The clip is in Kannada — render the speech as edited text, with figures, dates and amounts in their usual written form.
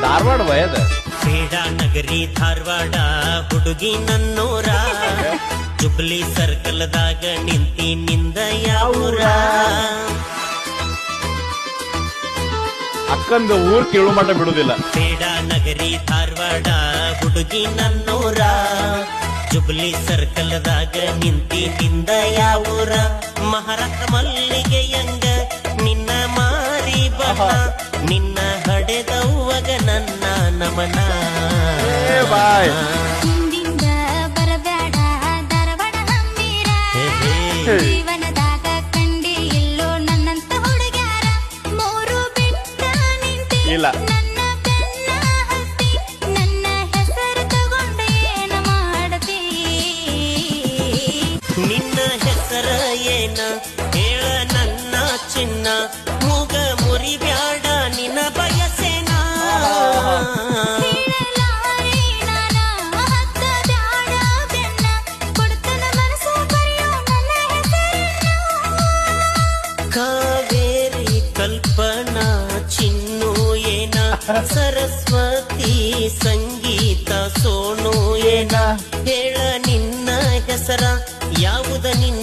ಧಾರವಾಡ ವಯದ ಕ್ರೀಡಾ ನಗರಿ ಧಾರವಾಡ ಹುಡುಗಿ ನನ್ನೂರ ಜುಬ್ಲಿ ಸರ್ಕಲ್ದಾಗ ನಿಂತಿ ನಿಂದ ಯಾವೂರ ಅಕ್ಕಂದ ಊರ್ ಕೇಳು ಮಟ್ಟ ಬಿಡುದಿಲ್ಲ ಕ್ರೀಡಾ ನಗರಿ ಧಾರವಾಡ ಹುಡುಗಿ ನನ್ನೂರ ಜುಬ್ಲಿ ಸರ್ಕಲ್ದಾಗ ನಿಂತಿ ನಿಂದ ಯಾವೂರ ಮಹಾರಾಷ್ಟ್ರ ಮಲ್ಲಿಗೆಯಂಗ ನಿನ್ನ ಮಾರಿ ಬಣ್ಣ ನಿನ್ನ ಹಡೆದವ್ವಗ ನನ್ನ ನಮನ ಬಾಯ್ ಹಿಂದಿಂದ ಬರಬೇಡ ಧಾರವಾಡ ಹಂಬೀರ ಜೀವನದಾಗ ಕಂಡಿ ಇಲ್ಲೋ ನನ್ನಂತ ಹುಡುಗ್ಯಾರ ಮೂರು ಬಿಟ್ಟ ನಿಂತಿ ಇಲ್ಲ ನನ್ನ ಬೆನ್ನ ಹತ್ತಿ ನನ್ನ ಹೆಸರು ತಗೊಂಡು ಏನ ಮಾಡತಿ ನಿನ್ನ ಹೆಸರ ಏನ ಹೇಳ ನನ್ನ ಚಿನ್ನ ಮೂಗ ಮುರಿಬ್ಯಾಡ ನಿನ್ನ ಬಯಸೇನ ಹೇಳಲಾರೆ ನಾನ ಹತ್ತ ಬ್ಯಾಡ ಬೆನ್ನ ಕೊಡ್ತನ ಮನಸ್ಸ ಬರೆಯೋ ನನ್ನ ಹೆಸರನ್ನ ಕಾವೇರಿ ಕಲ್ಪನಾ ಚಿನ್ನು ಏನ ಸರಸ್ವತಿ ಸಂಗೀತ ಸೋನು ಏನ ಹೇಳ ನಿನ್ನ ಹೆಸರ ಯಾವುದು ನಿನ್ನ